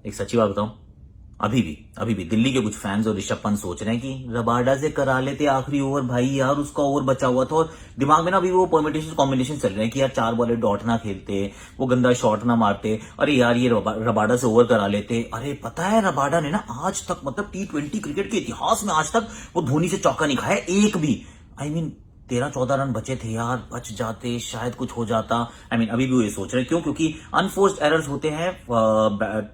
एक सच्ची बात बताऊं, अभी भी दिल्ली के कुछ फैंस और ऋषभ पंत सोच रहे हैं कि रबाडा से करा लेते आखिरी ओवर, भाई यार उसका ओवर बचा हुआ था। और दिमाग में ना अभी वो परमिटेशन कॉम्बिनेशन चल रहे हैं कि यार 4 बॉले डॉट ना खेलते, वो गंदा शॉट ना मारते, अरे यार ये रबाडा से ओवर करा लेते। अरे पता है रबाडा ने ना आज तक, मतलब T20 क्रिकेट के इतिहास में आज तक वो धोनी से चौका नहीं खाया एक भी। आई मीन 13-14 रन बचे थे यार, बच जाते शायद कुछ हो जाता। अभी भी वो ये सोच रहे हैं, क्यों? क्योंकि अनफोर्स्ड एरर्स होते हैं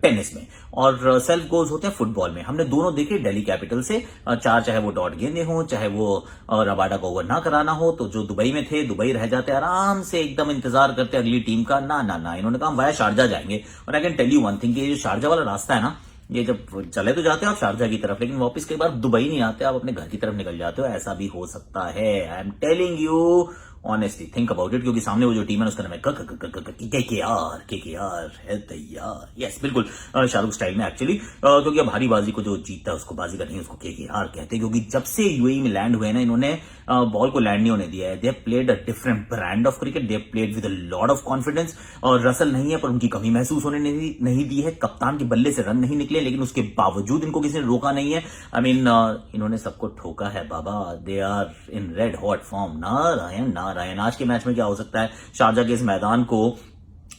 टेनिस में और सेल्फ गोल्स होते हैं फुटबॉल में। हमने दोनों देखे दिल्ली कैपिटल से, चार चाहे वो डॉट गेंदे हो, चाहे वो रबाडा को ओवर ना कराना हो, तो जो दुबई में थे दुबई रह जाते आराम से, एकदम इंतजार करते अगली टीम का। ना ना ना, इन्होंने कहा वाया शारजा जाएंगे। और I can tell you one thing, ये जो शारजा वाला रास्ता है ना, ये जब चले तो जाते हो आप शारजा की तरफ, लेकिन वापस कई बार दुबई नहीं आते, आप अपने घर की तरफ निकल जाते हो। ऐसा भी हो सकता है। I am telling you honestly, think about it. क्योंकि सामने वो जो टीम है उसका नाम है केकेआर है तैयार। यस बिल्कुल, शाहरुख स्टाइल में एक्चुअली, क्योंकि अब हारी बाजी को जो जीतता है उसको बाजी का नहीं, उसको केकेआर कहते हैं। क्योंकि जब से यूएई में लैंड हुए ना, इन्होंने बॉल को लैंड नहीं होने दिया है। They played a different brand of cricket, they played with a lot of confidence. और रसल नहीं है पर उनकी कमी महसूस होने नहीं दी है। कप्तान के बल्ले से रन नहीं निकले, लेकिन उसके बावजूद इनको किसी ने रोका नहीं है। इन्होंने सबको ठोका है बाबा। They are in red hot form. Narayan, आज के मैच में क्या हो सकता है? शारजा के इस मैदान को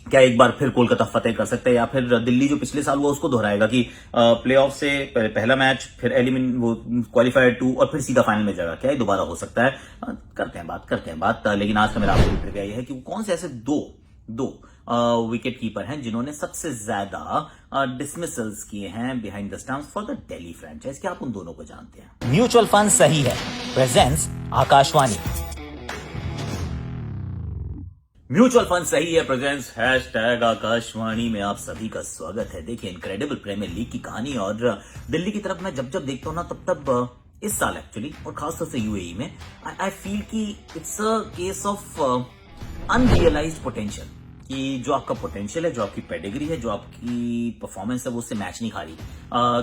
क्या एक बार फिर कोलकाता फतेह कर सकता है, या फिर दिल्ली जो पिछले साल हुआ उसको दोहराएगा कि प्लेऑफ से पहला मैच, फिर वो क्वालिफायर 2 और फिर सीधा फाइनल में जाएगा? क्या ये दोबारा हो सकता है? करते हैं बात। लेकिन आज का मेरा आपको ट्रिविया ये है कि कौन से ऐसे दो विकेट कीपर हैं जिन्होंने सबसे ज्यादा डिसमिसल्स किए हैं behind the stumps for the Delhi franchise. क्या आप उन दोनों को जानते हैं? म्यूचुअल फंड सही है प्रेजेंस आकाशवाणी। म्यूचुअल फंड सही है प्रेजेंस हैशटैग आकाशवाणी में आप सभी का स्वागत है। देखिए, इनक्रेडिबल प्रीमियर लीग की कहानी, और दिल्ली की तरफ मैं जब देखता हूं ना, तब इस साल एक्चुअली, और खासतौर से यूएई में, आई फील कि it's a case of unrealised potential. कि जो आपका पोटेंशियल है, जो आपकी पेडिग्री है, जो आपकी परफॉर्मेंस है, वो उससे मैच नहीं खा रही।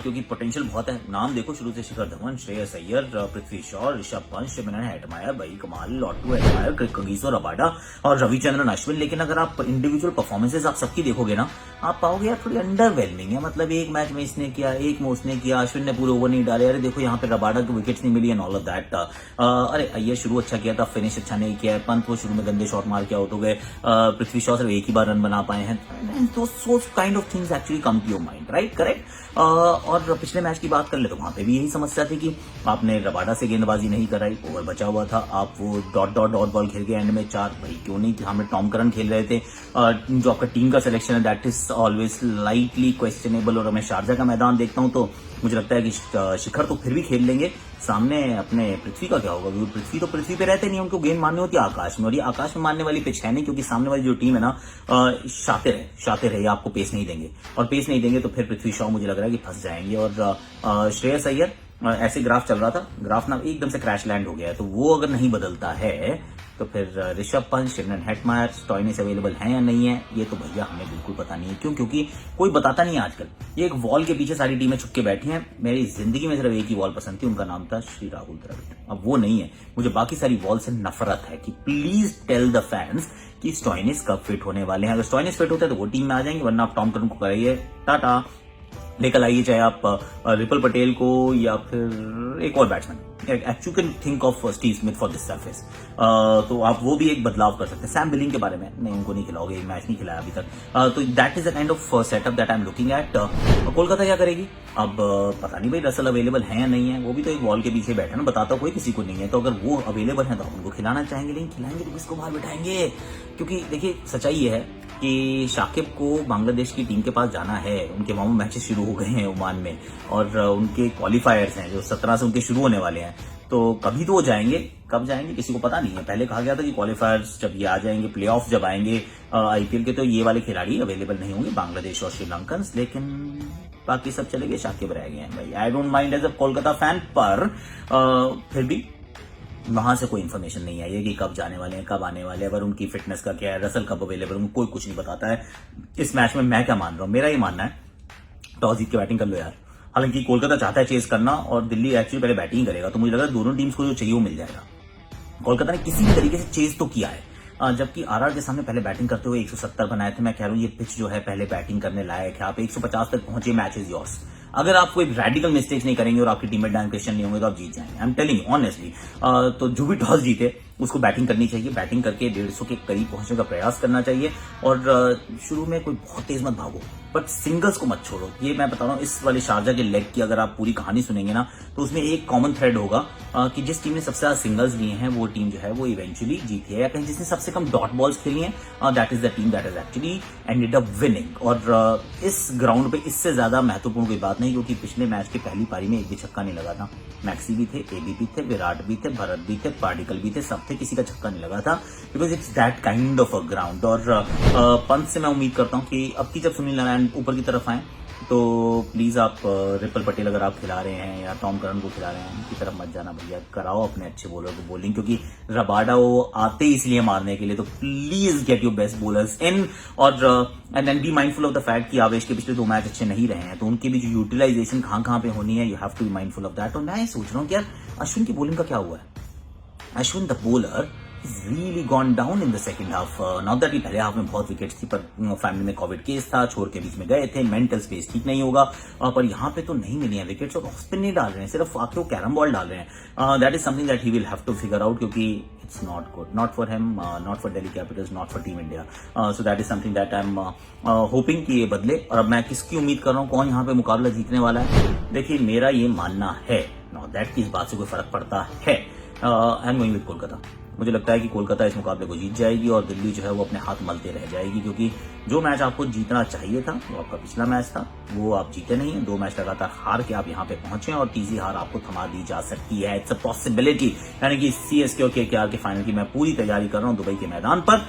क्योंकि पोटेंशियल बहुत है। नाम देखो शुरू से, शिखर धवन, श्रेयस अय्यर, पृथ्वी शॉ, ऋषभ पंत, शिवनन हेटमायर, भाई कमाल, लॉटू हेटमायर, कगिसो रबाडा और रविचंद्रन अश्विन। लेकिन अगर आप इंडिविजुअल परफॉर्मेंसेज आप सबकी देखोगे ना, आप पाओगे यार थोड़ी अंडरवेलमिंग है। मतलब एक मैच में इसने किया, एक में उसने किया, अश्विन ने पूरे ओवर नहीं डाले, अरे देखो यहाँ पे रबाडा को विकेट्स नहीं मिली एंड ऑल ऑफ दैट। अरे अय्यर शुरू अच्छा किया था, फिनिश अच्छा नहीं किया है। पंत वो शुरू में गंदे शॉट मार के आउट हो गए। पृथ्वी शॉ सिर्फ एक ही बार रन बना पाए हैं। So kind of things actually come to your mind, right? Correct. और पिछले मैच की बात कर ले तो वहां पे भी यही समस्या थी कि आपने रबाडा से गेंदबाजी नहीं कराई, ओवर बचा हुआ था, आप वो डॉट बॉल खेल के एंड में 4, भाई क्यों नहीं? हमें टॉम करन खेल रहे थे। जो आपका टीम का सिलेक्शन है that is always slightly questionable. और मैं शारजा का मैदान देखता हूं तो मुझे लगता है कि शिखर तो फिर भी खेल लेंगे। सामने अपने पृथ्वी का क्या होगा? क्योंकि पृथ्वी तो पृथ्वी पे रहते नहीं, उनको गेंद मारनी होती है आकाश में, और ये आकाश में मारने वाली पिच है नहीं। क्योंकि सामने वाली जो टीम है ना, शातिर है, ये आपको पेस नहीं देंगे, और पेस नहीं देंगे तो फिर पृथ्वी शॉ मुझे लग रहा है कि फंस जाएंगे। और श्रेयस अय्यर, ऐसे ग्राफ चल रहा था, ग्राफ ना एकदम से क्रैश लैंड हो गया है, तो वो अगर नहीं बदलता है तो फिर Rishabh Pant, Shimron Hetmyer, Stoinis available है या नहीं है, ये तो भैया हमें बिल्कुल पता नहीं है। क्यों? क्योंकि कोई बताता नहीं है आजकल। ये एक वॉल के पीछे सारी टीमें छुप के बैठी हैं। मेरी जिंदगी में सिर्फ एक ही वॉल पसंद थी, उनका नाम था श्री राहुल द्रविड़। अब वो नहीं है। मुझे बाकी सारी वॉल से नफरत है। कि प्लीज टेल द फैंस कि स्टॉइनिस कब फिट होने वाले हैं। अगर स्टॉइनिस फिट होते हैं तो वो टीम में आ जाएंगे, वरना आप टॉम करन को कराइए, टाटा, लेकर आइए, चाहे आप रिपल पटेल को या फिर एक और batsman. You can think of Steve Smith for this surface. तो आप वो भी एक बदलाव कर सकते हैं। सैम बिलिंग के बारे में नहीं, उनको नहीं खिलाओगे, एक मैच नहीं खिलाया अभी तक। तो that is a kind of setup that I am looking at. Kolkata क्या करेगी अब? पता नहीं भाई, रसल अवेलेबल है या नहीं है, वो भी तो एक वॉल के पीछे बैठा ना, बताता कोई किसी को नहीं है। तो अगर वो अवेलेबल है तो हम उनको खिलाना चाहेंगे, लेकिन खिलाएंगे तो किसको बाहर बिठाएंगे? क्योंकि देखिए, सच्चाई ये है कि शाकिब को बांग्लादेश की टीम के पास जाना है। उनके मामू मैचेस शुरू हो गए हैं ओमान में, और उनके क्वालिफायर्स हैं जो 17 से उनके शुरू होने वाले हैं। तो कभी तो वो जाएंगे, कब जाएंगे किसी को पता नहीं है। पहले कहा गया था कि क्वालिफायर्स जब ये आ जाएंगे, प्लेऑफ जब आएंगे आईपीएल के, तो ये वाले खिलाड़ी अवेलेबल नहीं होंगे, बांग्लादेश और श्रीलंकन। लेकिन बाकी सब चले गए, शाकिब रह गए हैं भाई। I don't mind as a Kolkata fan, पर फिर भी वहां से कोई इन्फॉर्मेशन नहीं आई है कि कब जाने वाले हैं, कब आने वाले हैं, अगर उनकी फिटनेस का क्या है, रसल कब अवेलेबल होंगे, कोई कुछ नहीं बताता है। इस मैच में मैं क्या मान रहा हूं, मेरा ये मानना है, टॉस जीत के बैटिंग कर लो यार। हालांकि कोलकाता चाहता है चेस करना, और दिल्ली एक्चुअली पहले बैटिंग करेगा, तो मुझे लग रहा है दोनों टीम्स को जो चाहिए वो मिल जाएगा। कोलकाता ने किसी भी तरीके से चेस तो किया है, जबकि आरआर के सामने पहले बैटिंग करते हुए 170 बनाए थे। मैं कह रहा हूँ ये पिच जो है पहले बैटिंग करने लायक है। आप 150 तक पहुंचे, मैच इज योर्स। अगर आप कोई रेडिकल मिस्टेक्स नहीं करेंगे और आपकी टीम में डैन क्रिश्चियन नहीं होंगे तो आप जीत जाएंगे। I am telling you honestly. तो जो भी टॉस जीते उसको बैटिंग करनी चाहिए, बैटिंग करके 150 के करीब पहुंचने का प्रयास करना चाहिए। और शुरू में कोई बहुत तेज मत भागो, बट सिंगल्स को मत छोड़ो। ये मैं बता रहा हूँ, इस वाले शारजा के लेग की अगर आप पूरी कहानी सुनेंगे ना तो उसमें एक कॉमन थ्रेड होगा कि जिस टीम ने सबसे ज्यादा सिंगल्स लिए हैं वो टीम जो है वो इवेंचुअली जीती है, या कहीं जिसने सबसे कम डॉट बॉल्स खेली हैं that is the team that is actually ended up winning. और इस ग्राउंड पे इससे ज्यादा महत्वपूर्ण कोई बात नहीं, क्योंकि पिछले मैच की पहली पारी में एक भी छक्का नहीं लगा था। मैक्सी भी थे, एबी भी थे, विराट भी थे, भरत भी थे, पार्टिकल भी थे, सब थे, किसी का छक्का नहीं लगा था, because it's that kind of a ground. और पंत से मैं उम्मीद करता हूँ कि अब की जब सुनील नारायण ऊपर की तरफ आए तो प्लीज आप रिपल पटेल अगर आप खिला रहे हैं या टॉम करन को खिला रहे हैं उनकी तरफ मत जाना भैया, कराओ अपने अच्छे बॉलर को बॉलिंग, क्योंकि रबाडा वो आते ही इसलिए मारने के लिए। तो please get your best bowlers in, और and be mindful of the fact कि आवेश के पिछले 2 मैच अच्छे नहीं रहे हैं, तो उनकी भी जो यूटिलाइजेशन कहां पे होनी है, you have to be mindful of that. और मैं सोच रहा हूँ कि यार अश्विन की बॉलिंग का क्या हुआ है। Ashwin the bowler really gone down in the second half. Not that पहले हाफ में बहुत विकेट्स थी, पर फैमिली में कोविड केस था, छोड़ के बीच में गए थे, मेंटल स्पेस ठीक नहीं होगा, पर यहाँ पे तो नहीं मिली है विकेट्स, और स्पिन नहीं डाल रहे हैं, सिर्फ आके वो कैरम बॉल डाल रहे हैं। That is something that he will have to figure out, क्योंकि it's not good, not for him, not for Delhi Capitals, not for team India. So that is something that I am hoping कि ये बदले। और अब मैं किसकी उम्मीद कर रहा हूँ, कौन यहाँ पे मुकाबला जीतने वाला है। देखिए मेरा ये मानना है, नॉट दैट कि इस बात से कोई फर्क पड़ता है, I am going with Kolkata. मुझे लगता है कि कोलकाता इस मुकाबले को जीत जाएगी और दिल्ली जो है वो अपने हाथ मलते रह जाएगी, क्योंकि जो मैच आपको जीतना चाहिए था वो आपका पिछला मैच था, वो आप जीते नहीं है। 2 मैच लगातार हार के आप यहाँ पे पहुंचे और तीसरी हार आपको थमा दी जा सकती है। इट्स अ पॉसिबिलिटी, यानी कि सीएसके और केकेआर के फाइनल की मैं पूरी तैयारी कर रहा हूँ दुबई के मैदान पर।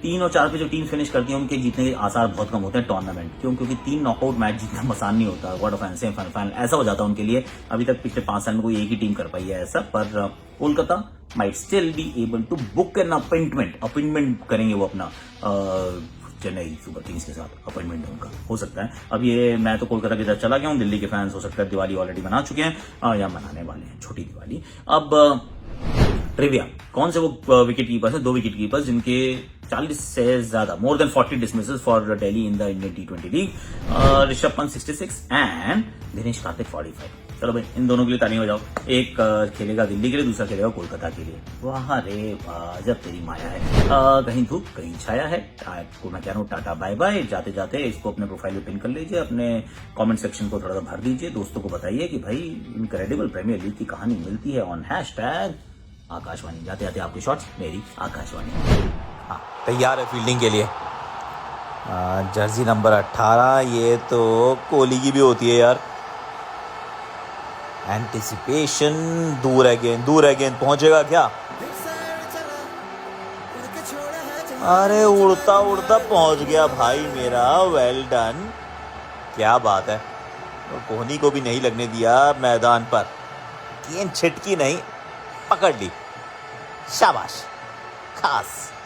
3 और 4 पे जो टीम फिनिश करती है उनके जीतने के आसार बहुत कम होते हैं टूर्नामेंट, क्योंकि 3 नॉकआउट मैच जीतना आसान नहीं होता। क्वार्टर फाइनल, सेमीफाइनल ऐसा हो जाता है उनके लिए। अभी तक पिछले 5 साल में कोई एक ही टीम कर पाई है ऐसा, पर Kolkata might still be able to book an appointment करेंगे वो अपना चेन्नई सुपर किंग्स के साथ अपॉइंटमेंट उनका हो सकता है। अब ये मैं तो कोलकाता की तरफ चला गया हूँ, दिल्ली के फैंस हो सकता है दिवाली ऑलरेडी मना चुके हैं या मनाने वाले हैं, छोटी दिवाली। अब ट्रिविया, कौन से वो विकेट कीपर्स हैं, 2 विकेट कीपर्स जिनके 40 से ज्यादा, more than 40 dismisses for Delhi in the Indian T20 league. Rishabh Pant 66 and Dinesh Karthik 45। चलो भाई इन दोनों के लिए ताली हो जाओ। एक खेलेगा दिल्ली के लिए, दूसरा खेलेगा कोलकाता के लिए। वाह रे वाह, जब तेरी माया है। कहीं धूप कहीं छाया है। आपको मैं कह रहा हूँ टाटा बाय बाय। जाते जाते इसको अपने प्रोफाइल पे पिन कर लीजिए, अपने कमेंट सेक्शन को थोड़ा सा भर दीजिए, दोस्तों को बताइए कि भाई इनक्रेडिबल प्रीमियर लीग की कहानी मिलती है ऑन हैशटैग आकाशवाणी। जाते जाते आपके शॉट्स मेरी आकाशवाणी। हाँ, तैयार है फील्डिंग के लिए। जर्सी नंबर 18, ये तो कोहली की भी होती है यार। एंटिसिपेशन, दूर है गेंद, पहुंचेगा क्या? अरे उड़ता उड़ता पहुंच गया भाई मेरा, वेल डन, क्या बात है। तो कोहली को भी नहीं लगने दिया मैदान पर, गेंद छिटकी नहीं, पकड़ ली, शाबाश, खास।